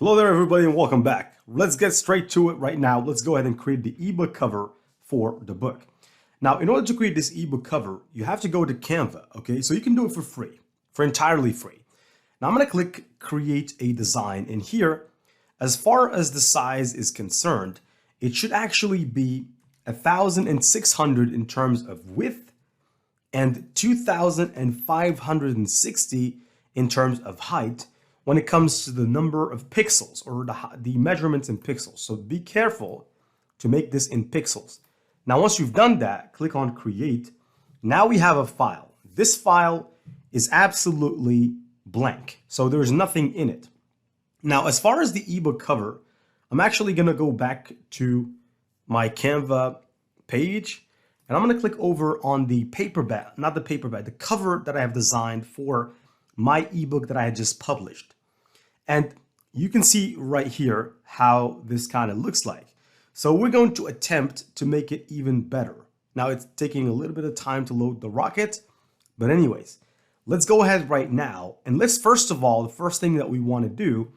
Hello there everybody and welcome back. Let's get straight to it right now. Let's go ahead and create the ebook cover for the book. Now, in order to create this ebook cover, you have to go to Canva, okay? So you can do it for free, for entirely free. Now I'm gonna click create a design, and here, as far as the size is concerned, it should actually be 1,600 in terms of width and 2,560 in terms of height when it comes to the number of pixels or the measurements in pixels. So be careful to make this in pixels. Now, once you've done that, click on create. Now we have a file. This file is absolutely blank, so there's nothing in it. Now, as far as the ebook cover, I'm actually gonna go back to my Canva page, and I'm gonna click over on the paperback, not the paperback, the cover that I have designed for my ebook that I had just published. And you can see right here how this kind of looks like. So we're going to attempt to make it even better. Now it's taking a little bit of time to load the rocket, but anyways, let's go ahead right now. And let's first of all, the first thing that we want to do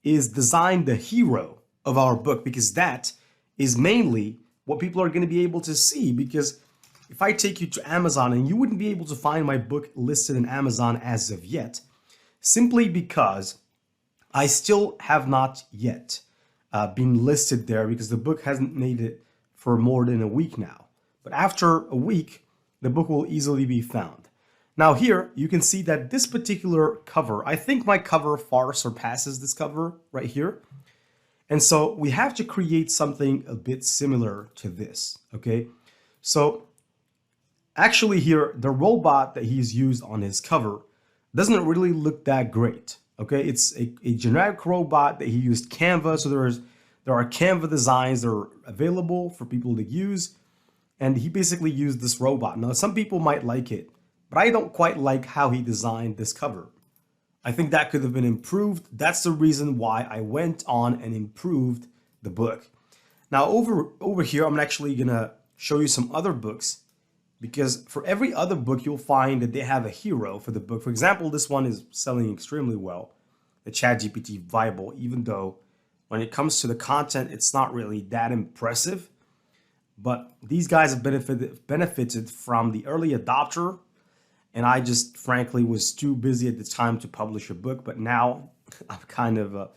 is design the hero of our book, because that is mainly what people are going to be able to see. Because if I take you to Amazon, and you wouldn't be able to find my book listed in Amazon as of yet, simply because I still have not yet been listed there, because the book hasn't made it for more than a week now. But after a week, the book will easily be found. Now here, you can see that this particular cover, I think my cover far surpasses this cover right here. And so we have to create something a bit similar to this, okay? So actually here, the robot that he's used on his cover doesn't really look that great, okay? It's a generic robot that he used Canva. So there are Canva designs that are available for people to use. And he basically used this robot. Now, some people might like it, but I don't quite like how he designed this cover. I think that could have been improved. That's the reason why I went on and improved the book. Now over here, I'm actually gonna show you some other books, because for every other book, you'll find that they have a hero for the book. For example, this one is selling extremely well, the ChatGPT Bible, even though when it comes to the content, it's not really that impressive. But these guys have benefited from the early adopter. And I just frankly was too busy at the time to publish a book. But now I'm kind of,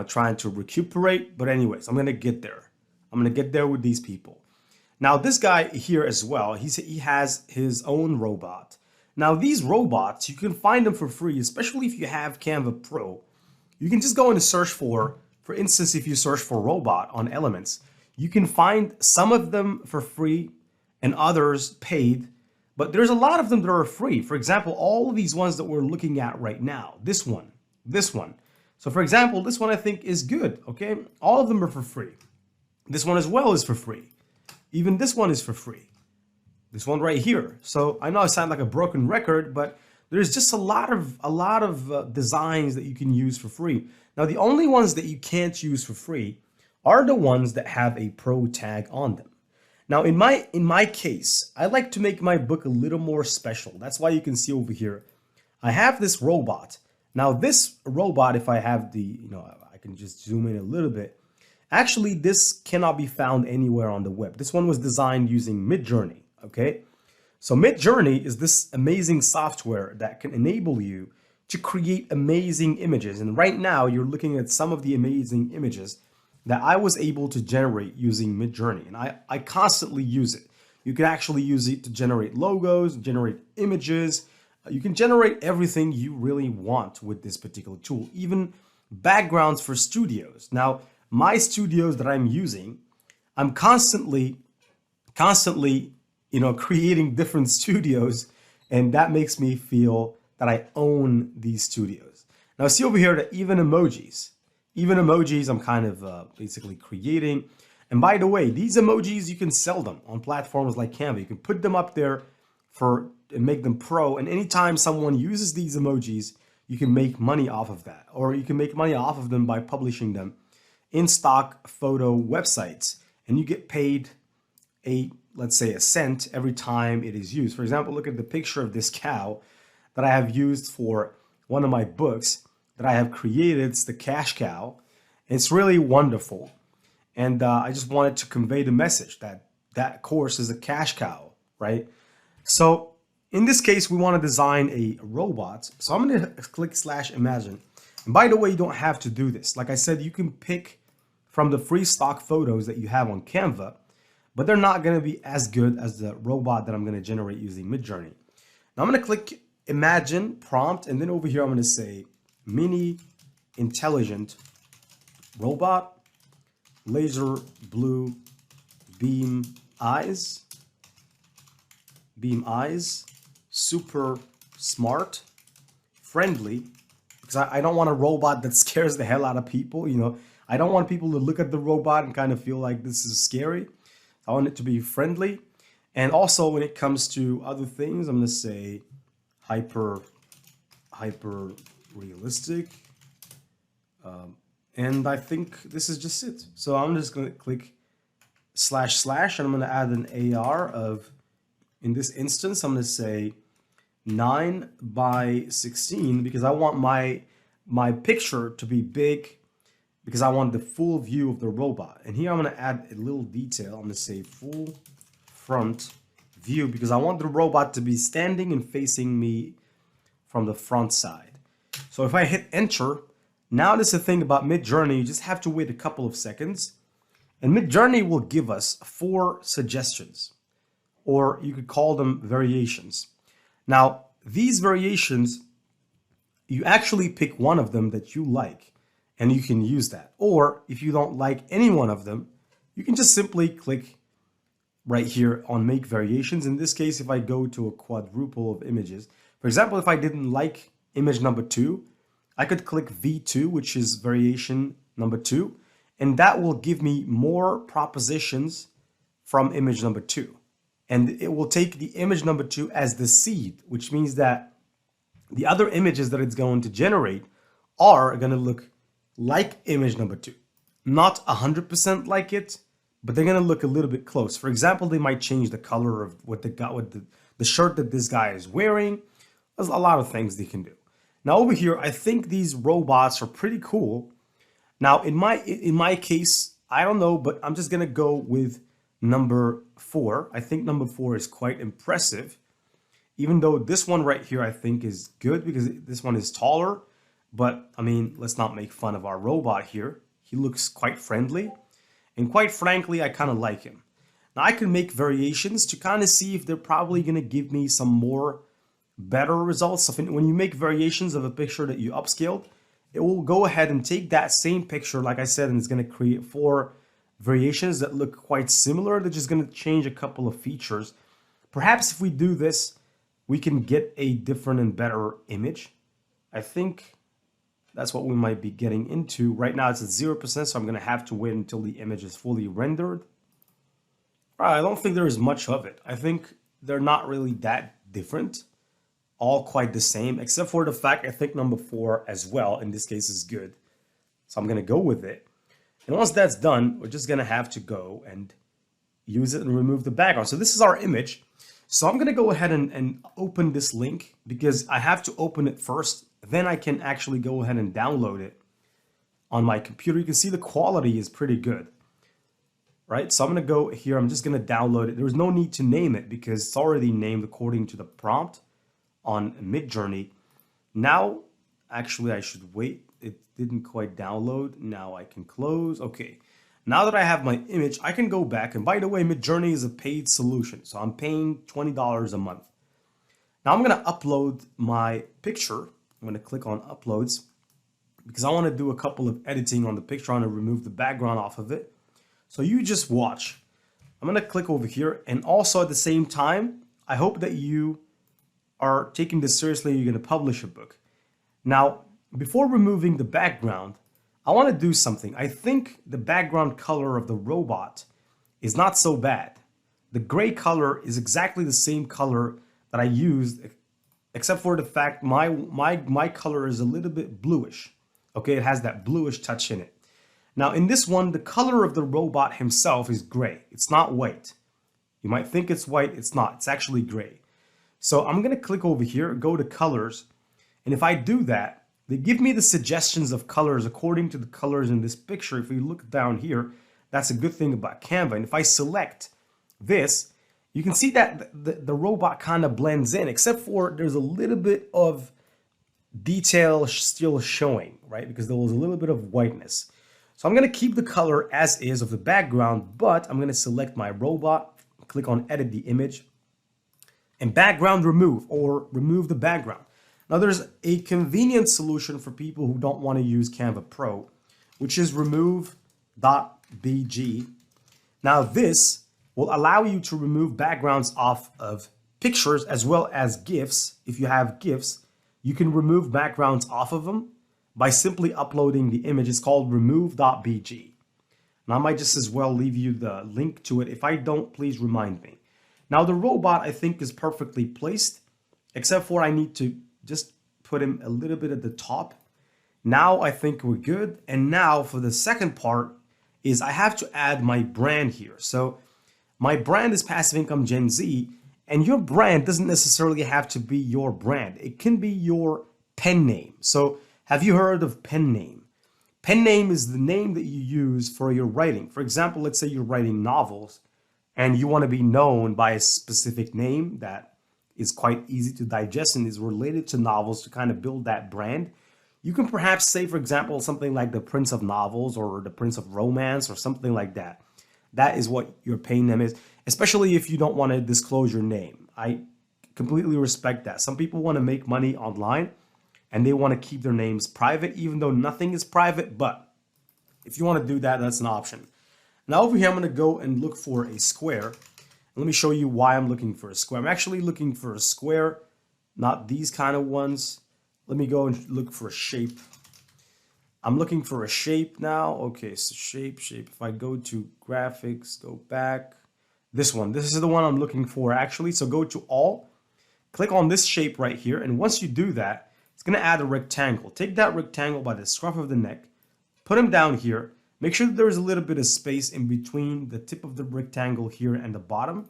trying to recuperate. But anyways, I'm going to get there. I'm going to get there with these people. Now, this guy here as well, he has his own robot. Now, these robots, you can find them for free, especially if you have Canva Pro. You can just go in and search for instance, if you search for robot on Elements, you can find some of them for free and others paid, but there's a lot of them that are free. For example, all of these ones that we're looking at right now, this one. So for example, this one I think is good, okay? All of them are for free. This one as well is for free. Even this one is for free. This one right here. So I know I sound like a broken record, but there's just a lot of designs that you can use for free. Now, the only ones that you can't use for free are the ones that have a pro tag on them. Now, in my case, I like to make my book a little more special. That's why you can see over here, I have this robot. Now, this robot, if I have I can just zoom in a little bit. Actually, this cannot be found anywhere on the web. This one was designed using Midjourney, okay? So Midjourney is this amazing software that can enable you to create amazing images. And right now, you're looking at some of the amazing images that I was able to generate using Midjourney. And I constantly use it. You can actually use it to generate logos, generate images. You can generate everything you really want with this particular tool, even backgrounds for studios. Now, my studios that I'm using, I'm constantly, creating different studios, and that makes me feel that I own these studios. Now, see over here that even emojis, I'm kind of basically creating. And by the way, these emojis, you can sell them on platforms like Canva. You can put them up there and make them pro. And anytime someone uses these emojis, you can make money off of that. Or you can make money off of them by publishing them in stock photo websites. And you get paid let's say a cent every time it is used. For example, look at the picture of this cow that I have used for one of my books that I have created. It's the cash cow. It's really wonderful. And I just wanted to convey the message that that course is a cash cow, right? So in this case, we want to design a robot. So I'm going to click /imagine. And by the way, you don't have to do this. Like I said, you can pick from the free stock photos that you have on Canva, but they're not going to be as good as the robot that I'm going to generate using Midjourney. Now I'm going to click imagine prompt, and then over here I'm going to say mini intelligent robot, laser blue beam eyes, super smart, friendly, because I don't want a robot that scares the hell out of people. You know, I don't want people to look at the robot and kind of feel like this is scary. I want it to be friendly. And also when it comes to other things, I'm going to say hyper realistic. And I think this is just it. So I'm just going to click / and I'm going to add an AR of, in this instance, I'm going to say 9:16 because I want my picture to be big because I want the full view of the robot. And here I'm going to add a little detail. I'm going to say full front view because I want the robot to be standing and facing me from the front side. So if I hit enter, now this is the thing about Midjourney, you just have to wait a couple of seconds and Midjourney will give us 4 suggestions, or you could call them variations. Now, these variations, you actually pick one of them that you like and you can use that. Or if you don't like any one of them, you can just simply click right here on make variations. In this case, if I go to a quadruple of images, for example, if I didn't like image number 2, I could click V2, which is variation number 2, and that will give me more propositions from image number 2. And it will take the image number 2 as the seed, which means that the other images that it's going to generate are going to look like image number 2. Not 100% like it, but they're going to look a little bit close. For example, they might change the color of what the shirt that this guy is wearing. There's a lot of things they can do. Now over here, I think these robots are pretty cool. Now in my case, I don't know, but I'm just going to go with number 4. I think number 4 is quite impressive, even though this one right here I think is good because this one is taller. But I mean, let's not make fun of our robot here. He looks quite friendly, and quite frankly, I kind of like him. Now I can make variations to kind of see if they're probably going to give me some more better results. So when you make variations of a picture that you upscaled, it will go ahead and take that same picture, like I said, and it's going to create 4 variations that look quite similar. They're just going to change a couple of features. Perhaps if we do this, we can get a different and better image. I think that's what we might be getting into. Right now it's at 0%, so I'm going to have to wait until the image is fully rendered. I don't think there is much of it. I think they're not really that different. All quite the same, except for the fact I think number 4 as well, in this case, is good. So I'm going to go with it. And once that's done, we're just going to have to go and use it and remove the background. So this is our image. So I'm going to go ahead and open this link because I have to open it first. Then I can actually go ahead and download it on my computer. You can see the quality is pretty good, right? So I'm going to go here. I'm just going to download it. There's no need to name it because it's already named according to the prompt on Midjourney. Now, actually, I should wait. It didn't quite download. Now I can close. Okay. Now that I have my image, I can go back. And by the way, Midjourney is a paid solution. So I'm paying $20 a month. Now I'm going to upload my picture. I'm going to click on uploads because I want to do a couple of editing on the picture. I want to remove the background off of it. So you just watch. I'm going to click over here. And also at the same time, I hope that you are taking this seriously. You're going to publish a book. Now, before removing the background, I want to do something. I think the background color of the robot is not so bad. The gray color is exactly the same color that I used, except for the fact my color is a little bit bluish. Okay, it has that bluish touch in it. Now in this one, the color of the robot himself is gray. It's not white. You might think it's white. It's not. It's actually gray. So I'm going to click over here, go to colors. And if I do that, They give me the suggestions of colors according to the colors in this picture. If you look down here, that's a good thing about Canva. And if I select this, you can see that the robot kind of blends in, except for there's a little bit of detail still showing, right? Because there was a little bit of whiteness. So I'm going to keep the color as is of the background, but I'm going to select my robot, click on edit the image, and background remove, or remove the background. Now there's a convenient solution for people who don't want to use Canva Pro, which is remove.bg. Now this will allow you to remove backgrounds off of pictures as well as GIFs. If you have GIFs, you can remove backgrounds off of them by simply uploading the image. It's called remove.bg. Now I might just as well leave you the link to it. If I don't, please remind me. Now the robot I think is perfectly placed, except for I need to just put him a little bit at the top. Now I think we're good. And now for the second part is I have to add my brand here. So my brand is Passive Income Gen Z, and your brand doesn't necessarily have to be your brand. It can be your pen name. So have you heard of pen name? Pen name is the name that you use for your writing. For example, let's say you're writing novels and you want to be known by a specific name that is quite easy to digest and is related to novels to kind of build that brand. You can perhaps say, for example, something like the Prince of Novels or the Prince of Romance or something like that. That is what your pen name is, especially if you don't want to disclose your name. I completely respect that. Some people want to make money online and they want to keep their names private, even though nothing is private. But if you want to do that, that's an option. Now over here, I'm going to go and look for a square. Let me show you why I'm looking for a square. I'm actually looking for a square, not these kind of ones. Let me go and look for a shape. I'm looking for a shape now. Okay, so shape. If I go to graphics, go back. This one, this is the one I'm looking for actually. So go to all, click on this shape right here. And once you do that, it's gonna add a rectangle. Take that rectangle by the scruff of the neck, put them down here. Make sure that there's a little bit of space in between the tip of the rectangle here and the bottom.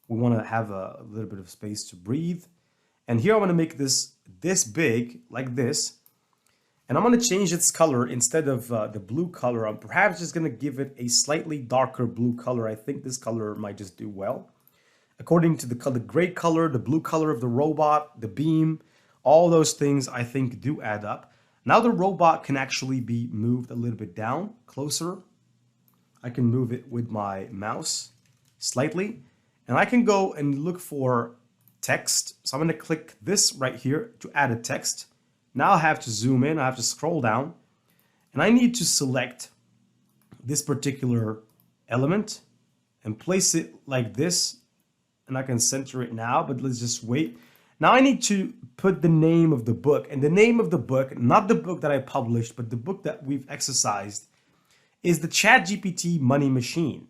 We wanna have a little bit of space to breathe. And here I'm gonna make this big, like this. And I'm going to change its color. Instead of the blue color, I'm perhaps just going to give it a slightly darker blue color. I think this color might just do well. According to the gray color, the blue color of the robot, the beam, all those things I think do add up. Now the robot can actually be moved a little bit down, closer. I can move it with my mouse slightly. And I can go and look for text. So I'm going to click this right here to add a text. Now I have to zoom in, I have to scroll down, and I need to select this particular element and place it like this, and I can center it now, but let's just wait. Now I need to put the name of the book, and the name of the book, not the book that I published, but the book that we've exercised, is the ChatGPT Money Machine.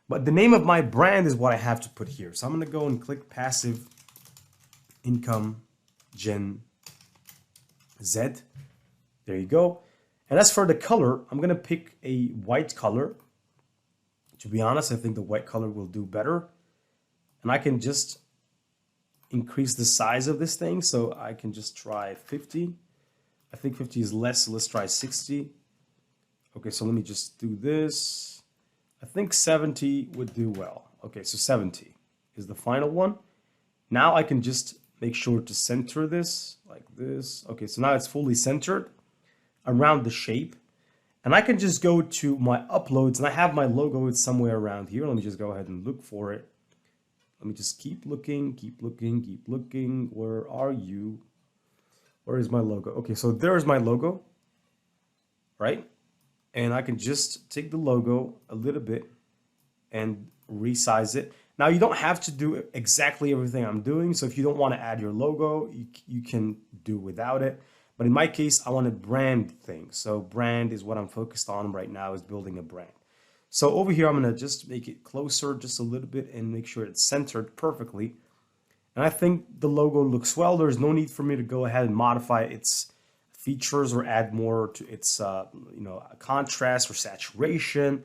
But the name of my brand is what I have to put here. So I'm gonna go and click Passive Income Gen Z. There you go. And as for the color, I'm going to pick a white color. To be honest, I think the white color will do better. And I can just increase the size of this thing. So I can just try 50. I think 50 is less, so let's try 60. Okay, so let me just do this. I think 70 would do well. Okay, so 70 is the final one. Now I can just make sure to center this like this. Okay, so now it's fully centered around the shape. And I can just go to my uploads, and I have my logo. It's somewhere around here. Let me just go ahead and look for it. Let me just keep looking. Where are you? Where is my logo? Okay, so there's my logo, right? And I can just take the logo a little bit and resize it. Now, you don't have to do exactly everything I'm doing. So if you don't want to add your logo, you can do without it. But in my case, I want to brand things. So brand is what I'm focused on right now, is building a brand. So over here, I'm going to just make it closer just a little bit and make sure it's centered perfectly. And I think the logo looks well. There's no need for me to go ahead and modify its features or add more to its contrast or saturation.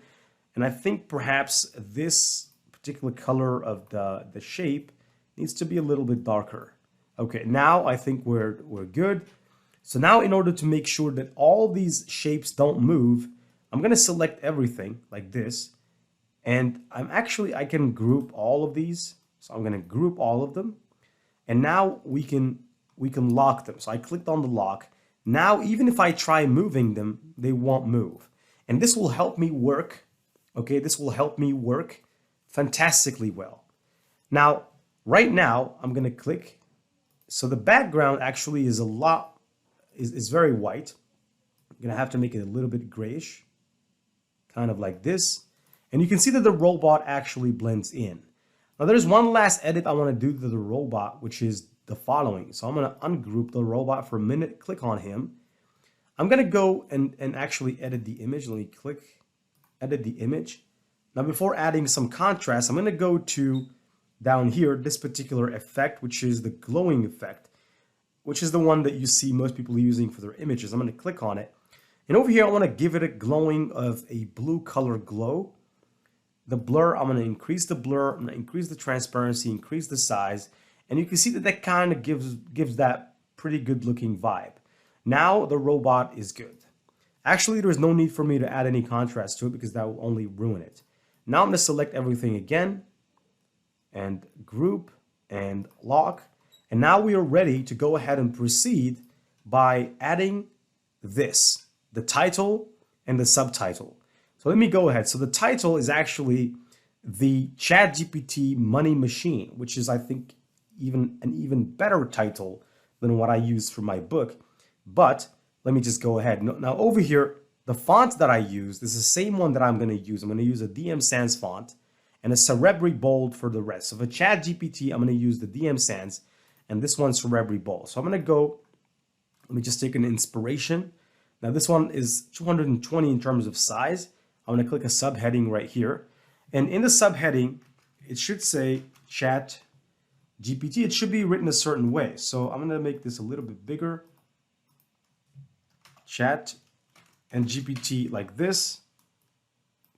And I think perhaps this particular color of the shape needs to be a little bit darker. Okay, now I think we're good. So now in order to make sure that all these shapes don't move, I'm going to select everything like this. And I can group all of these. So I'm going to group all of them. And now we can lock them. So I clicked on the lock. Now, even if I try moving them, they won't move. And this will help me work. Okay, this will help me work fantastically well. Now, right now, I'm going to click. So the background actually is is very white. I'm going to have to make it a little bit grayish, kind of like this. And you can see that the robot actually blends in. Now, there's one last edit I want to do to the robot, which is the following. So I'm going to ungroup the robot for a minute, click on him. I'm going to go and actually edit the image. Let me click edit the image. Now, before adding some contrast, I'm going to go to down here, this particular effect, which is the glowing effect, which is the one that you see most people using for their images. I'm going to click on it. And over here, I want to give it a glowing of a blue color glow. The blur, I'm going to increase the blur, I'm going to increase the transparency, increase the size. And you can see that that kind of gives that pretty good looking vibe. Now the robot is good. Actually, there's no need for me to add any contrast to it because that will only ruin it. Now I'm going to select everything again and group and lock. And now we are ready to go ahead and proceed by adding this, the title and the subtitle. So let me go ahead. So the title is actually the ChatGPT Money Machine, which is, I think, an even better title than what I used for my book. But let me just go ahead. Now over here, the font that I used is the same one that I'm going to use. I'm going to use a DM Sans font and a Cerebri Bold for the rest. So for ChatGPT, I'm going to use the DM Sans and this one's Cerebri Bold. So I'm going to go, let me just take an inspiration. Now this one is 220 in terms of size. I'm going to click a subheading right here. And in the subheading, it should say Chat GPT. It should be written a certain way. So I'm going to make this a little bit bigger. Chat and GPT like this.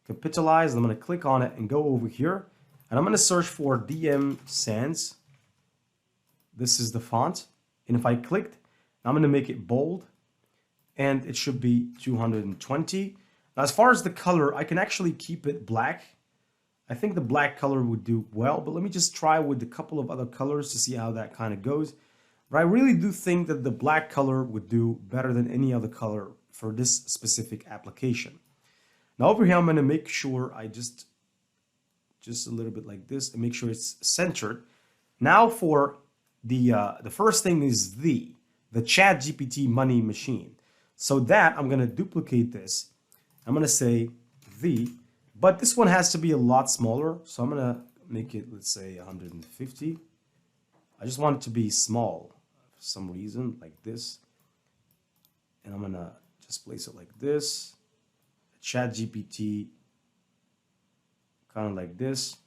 Capitalize. I'm going to click on it and go over here. And I'm going to search for DM Sans. This is the font. And if I clicked, I'm going to make it bold. And it should be 220. Now, as far as the color, I can actually keep it black. I think the black color would do well, but let me just try with a couple of other colors to see how that kind of goes. But I really do think that the black color would do better than any other color for this specific application. Now over here, I'm going to make sure I just a little bit like this and make sure it's centered. Now for the first thing is the ChatGPT Money Machine. So that I'm going to duplicate this. I'm going to say but this one has to be a lot smaller. So I'm going to make it, let's say 150. I just want it to be small for some reason, like this. And I'm going to just place it like this. ChatGPT, kind of like this.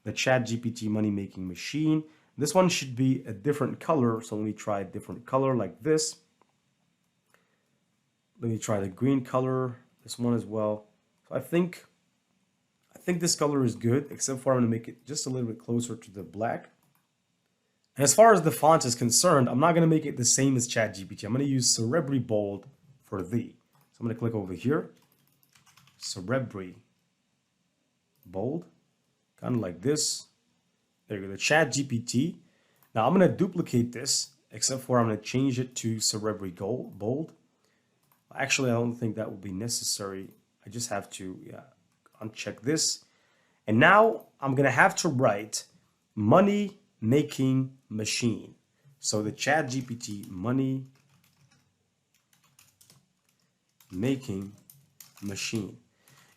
The ChatGPT Money Making Machine. This one should be a different color. So let me try a different color like this. Let me try the green color. This one as well. So I think this color is good, except for I'm going to make it just a little bit closer to the black. And as far as the font is concerned, I'm not going to make it the same as ChatGPT. I'm going to use Cerebri Bold for the. So I'm going to click over here. Cerebri Bold. Kind of like this. There you go, the ChatGPT. Now I'm going to duplicate this, except for I'm going to change it to Cerebri Bold. Actually, I don't think that will be necessary. I just have to uncheck this. And now I'm going to have to write Money Making Machine. So the ChatGPT Money Making Machine.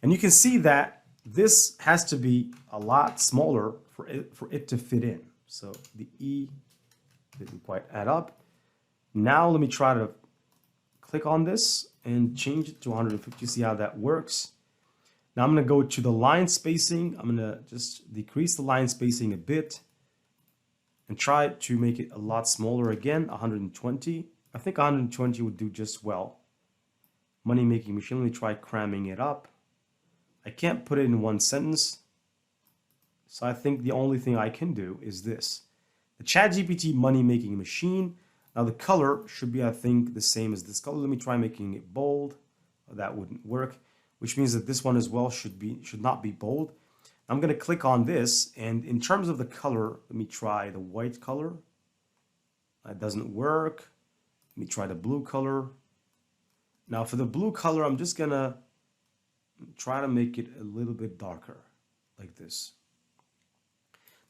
And you can see that this has to be a lot smaller for it to fit in. So the E didn't quite add up. Now let me try to click on this and change it to 150, see how that works. Now I'm going to go to the line spacing. I'm going to just decrease the line spacing a bit and try to make it a lot smaller again, 120. I think 120 would do just well. Money Making Machine, let me try cramming it up. I can't put it in one sentence. So I think the only thing I can do is this. The ChatGPT Money Making Machine. Now the color should be, I think, the same as this color. Let me try making it bold. That wouldn't work, which means that this one as well should not be bold. I'm going to click on this, and in terms of the color, let me try the white color. That doesn't work. Let me try the blue color. Now for the blue color, I'm just going to try to make it a little bit darker, like this.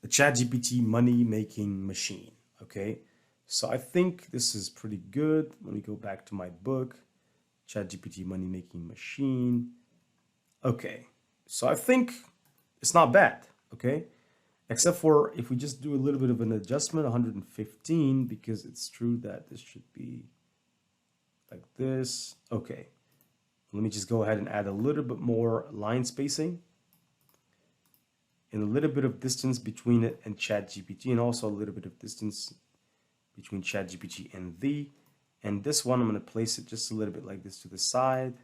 The ChatGPT money making machine. Okay, so I think this is pretty good. Let me go back to my book, ChatGPT money making machine. Okay, so I think it's not bad. Okay, except for if we just do a little bit of an adjustment, 115, because it's true that this should be like this. Okay, let me just go ahead and add a little bit more line spacing and a little bit of distance between it and ChatGPT, and also a little bit of distance between ChatGPT and thee. And this one, I'm going to place it just a little bit like this to the side.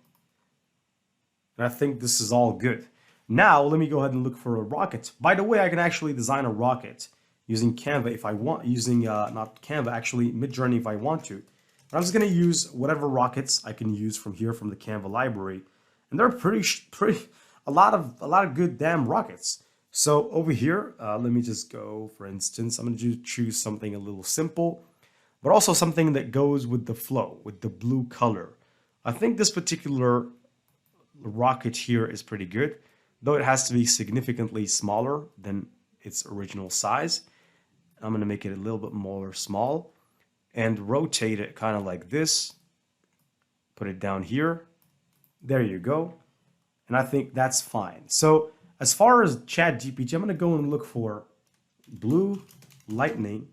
And I think this is all good. Now, let me go ahead and look for a rocket. By the way, I can actually design a rocket using Canva if I want, using, not Canva, actually Midjourney if I want to. But I'm just going to use whatever rockets I can use from here, from the Canva library. And they're a lot of good damn rockets. So over here, let me just go, for instance, I'm going to choose something a little simple, but also something that goes with the flow, with the blue color. I think this particular rocket here is pretty good, though it has to be significantly smaller than its original size. I'm going to make it a little bit more small and rotate it kind of like this. Put it down here. There you go. And I think that's fine. So as far as ChatGPT, I'm going to go and look for blue lightning.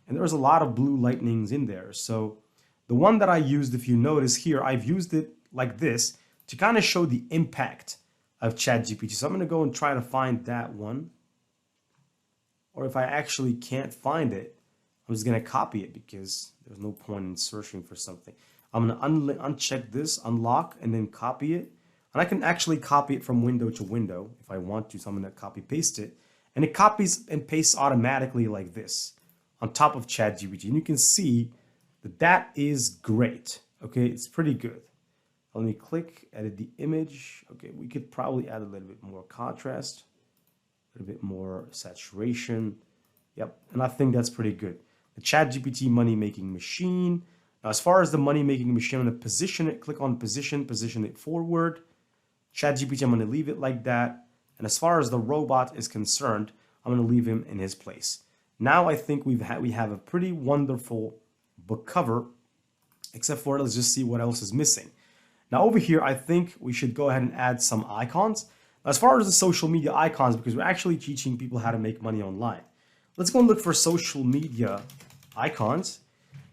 And there's a lot of blue lightnings in there. So the one that I used, if you notice here, I've used it like this to kind of show the impact of ChatGPT. So I'm going to go and try to find that one. Or if I actually can't find it, I'm just going to copy it because there's no point in searching for something. I'm going to uncheck this, unlock, and then copy it. And I can actually copy it from window to window if I want to. So I'm going to copy paste it. And it copies and pastes automatically like this on top of ChatGPT. And you can see that that is great. Okay, it's pretty good. Let me click, edit the image. Okay, we could probably add a little bit more contrast, a little bit more saturation. Yep, and I think that's pretty good. The ChatGPT money making machine. Now, as far as the money making machine, I'm going to position it, click on position it forward. ChatGPT, I'm going to leave it like that. And as far as the robot is concerned, I'm going to leave him in his place. Now I think we have a pretty wonderful book cover, except for let's just see what else is missing. Now over here, I think we should go ahead and add some icons. Now, as far as the social media icons, because we're actually teaching people how to make money online. Let's go and look for social media icons.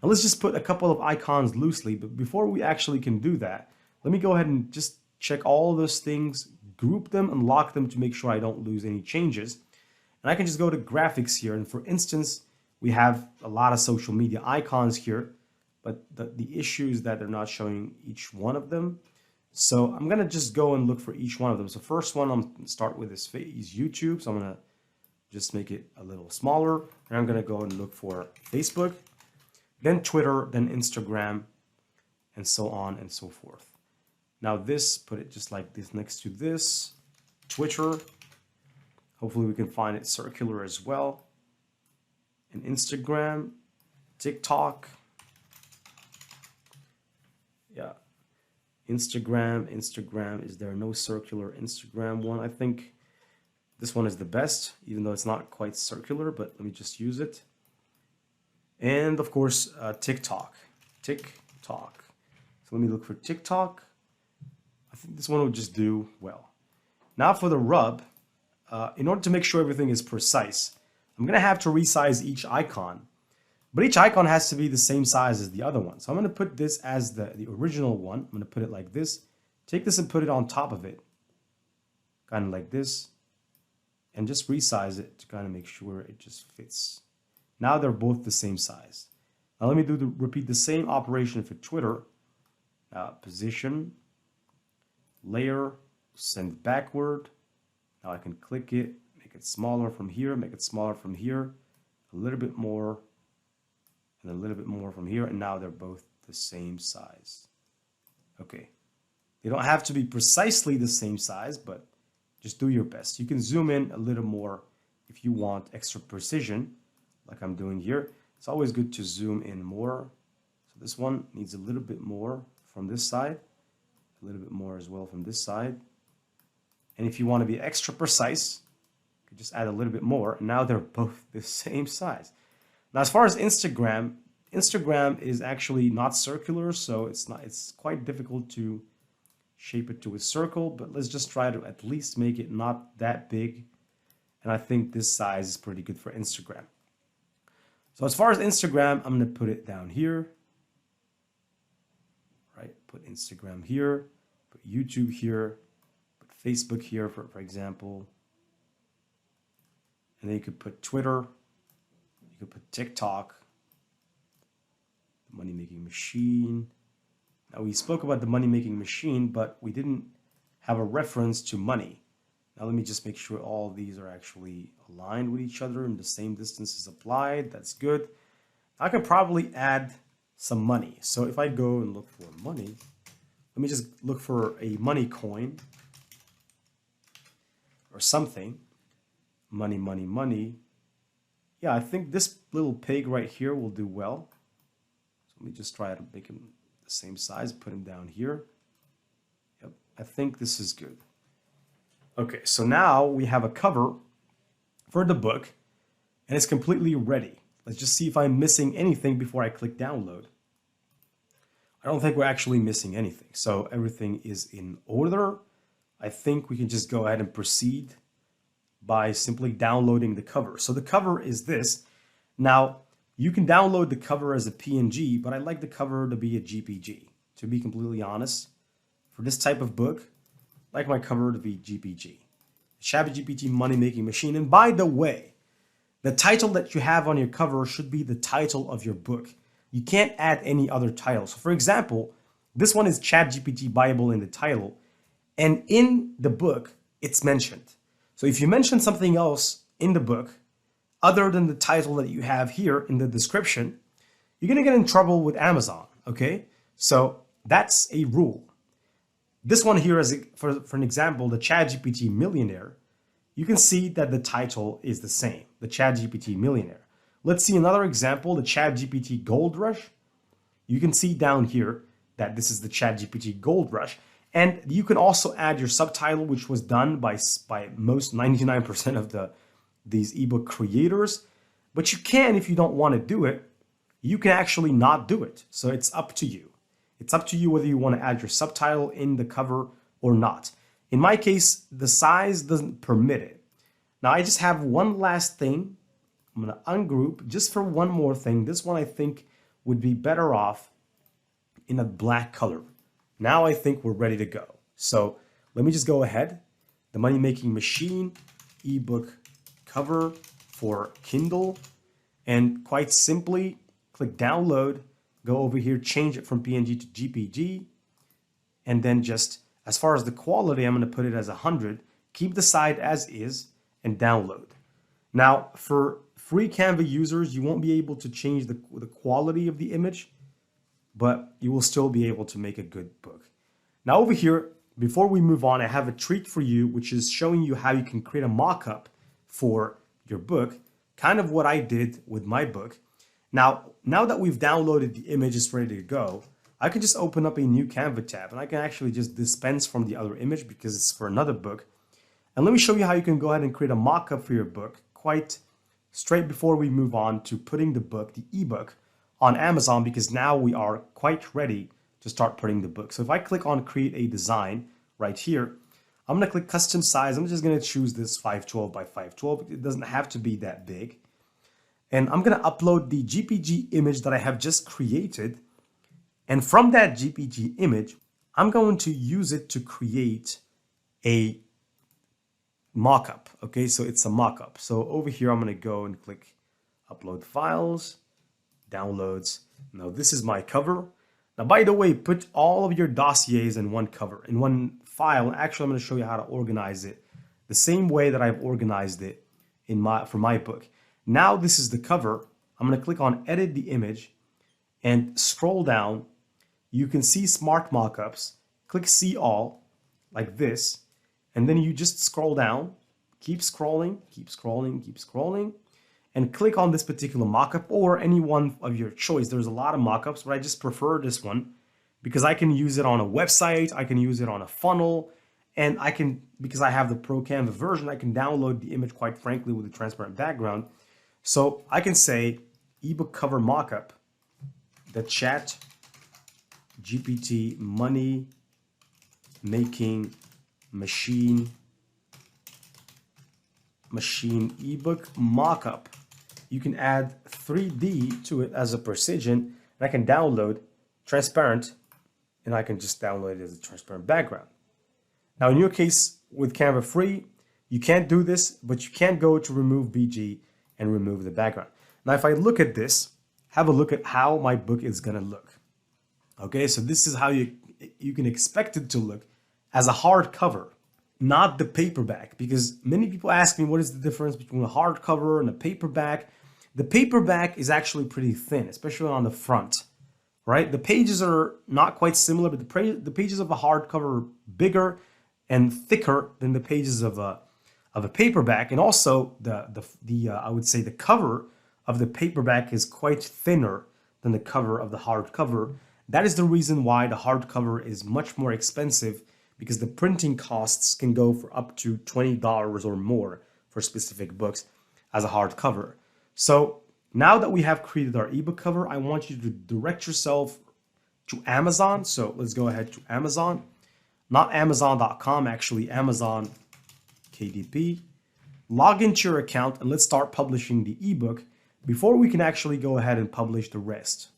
And let's just put a couple of icons loosely. But before we actually can do that, let me go ahead and just check all those things, group them, and lock them to make sure I don't lose any changes. And I can just go to graphics here. And for instance, we have a lot of social media icons here, but the issue is that they're not showing each one of them. So I'm going to just go and look for each one of them. So first one, I'm going to start with is YouTube. So I'm going to just make it a little smaller. And I'm going to go and look for Facebook, then Twitter, then Instagram, and so on and so forth. Now this, put it just like this next to this, Twitter. Hopefully we can find it circular as well. And Instagram, TikTok. Yeah. Instagram. Is there no circular Instagram one? I think this one is the best, even though it's not quite circular, but let me just use it. And of course, TikTok. So let me look for TikTok. I think this one will just do well. Now for the rub, in order to make sure everything is precise, I'm going to have to resize each icon. But each icon has to be the same size as the other one. So I'm going to put this as the original one. I'm going to put it like this. Take this and put it on top of it. Kind of like this. And just resize it to kind of make sure it just fits. Now they're both the same size. Now let me repeat the same operation for Twitter. Position, layer, send backward. Now I can click it, make it smaller from here, make it smaller from here, a little bit more and a little bit more from here, and now they're both the same size. Okay, they don't have to be precisely the same size, but just do your best. You can zoom in a little more if you want extra precision, like I'm doing here. It's always good to zoom in more. So this one needs a little bit more from this side, a little bit more as well from this side. And if you want to be extra precise, you can just add a little bit more. And now they're both the same size. Now, as far as Instagram is actually not circular, so it's quite difficult to shape it to a circle, but let's just try to at least make it not that big. And I think this size is pretty good for Instagram. So as far as Instagram, I'm going to put it down here. Right? Put Instagram here, put YouTube here, put Facebook here, for example. And then you could put Twitter, you could put TikTok, the money-making machine. Now, we spoke about the money-making machine, but we didn't have a reference to money. Now, let me just make sure all these are actually aligned with each other and the same distance is applied. That's good. I could probably add some money. So if I go and look for money, let me just look for a money coin or something. Money, money, money. Yeah, I think this little pig right here will do well. So let me just try to make him the same size, put him down here. Yep, I think this is good. Okay, so now we have a cover for the book and it's completely ready. Let's just see if I'm missing anything before I click download. I don't think we're actually missing anything. So everything is in order. I think we can just go ahead and proceed by simply downloading the cover. So the cover is this. Now, you can download the cover as a PNG, but I like the cover to be a GPG. To be completely honest, for this type of book, I like my cover to be GPG. ChatGPT money-making machine. And by the way, the title that you have on your cover should be the title of your book. You can't add any other title. So for example, this one is ChatGPT Bible in the title, and in the book, it's mentioned. So if you mention something else in the book, other than the title that you have here in the description, you're gonna get in trouble with Amazon, okay? So that's a rule. This one here is, for an example, the ChatGPT Millionaire. You can see that the title is the same, the ChatGPT Millionaire. Let's see another example, the ChatGPT Gold Rush. You can see down here that this is the ChatGPT Gold Rush. And you can also add your subtitle, which was done by most 99% of these ebook creators. But you can, if you don't want to do it, you can actually not do it. So it's up to you. It's up to you whether you want to add your subtitle in the cover or not. In my case, the size doesn't permit it. Now I just have one last thing. I'm going to ungroup just for one more thing. This one I think would be better off in a black color. Now I think we're ready to go. So let me just go ahead. The money-making machine, ebook cover for Kindle, and quite simply click download. Go over here, change it from PNG to GPG, and then just, as far as the quality, I'm going to put it as 100, keep the side as is, and download. Now, for free Canva users, you won't be able to change the quality of the image, but you will still be able to make a good book. Now over here, before we move on, I have a treat for you, which is showing you how you can create a mock-up for your book, kind of what I did with my book. Now that we've downloaded the image, it's ready to go, I can just open up a new Canva tab and I can actually just dispense from the other image because it's for another book. And let me show you how you can go ahead and create a mock-up for your book quite straight before we move on to putting the book, the ebook, on Amazon, because now we are quite ready to start putting the book. So if I click on create a design right here, I'm going to click custom size. I'm just going to choose this 512 by 512. It doesn't have to be that big. And I'm going to upload the GPG image that I have just created. And from that GPG image, I'm going to use it to create a mockup. Okay, so it's a mockup. So over here, I'm going to go and click upload files, downloads. Now this is my cover. Now, by the way, put all of your dossiers in one cover, in one file. Actually, I'm going to show you how to organize it the same way that I've organized it for my book. Now this is the cover. I'm going to click on edit the image, and scroll down, you can see smart mockups. Click see all like this, and then you just scroll down, keep scrolling, keep scrolling, keep scrolling, and click on this particular mockup or any one of your choice. There's a lot of mockups, but I just prefer this one because I can use it on a website, I can use it on a funnel, and I can, because I have the Pro Canva version, I can download the image quite frankly with a transparent background. So I can say ebook cover mockup, the Chat GPT money making machine ebook mockup. You can add 3D to it as a precision, and I can download transparent, and I can just download it as a transparent background. Now, in your case with Canva free, you can't do this, but you can go to remove BG and remove the background. Now, if I look at this, have a look at how my book is gonna look. Okay, so this is how you can expect it to look as a hardcover, not the paperback, because many people ask me what is the difference between a hardcover and a paperback. The paperback is actually pretty thin, especially on the front, right? The pages are not quite similar, but the pages of a hardcover are bigger and thicker than the pages of a paperback, and also I would say the cover of the paperback is quite thinner than the cover of the hardcover. That is the reason why the hardcover is much more expensive, because the printing costs can go for up to $20 or more for specific books as a hardcover. So now that we have created our ebook cover, I want you to direct yourself to Amazon. So let's go ahead to Amazon, not Amazon.com, actually Amazon KDP. Log into your account and let's start publishing the ebook before we can actually go ahead and publish the rest.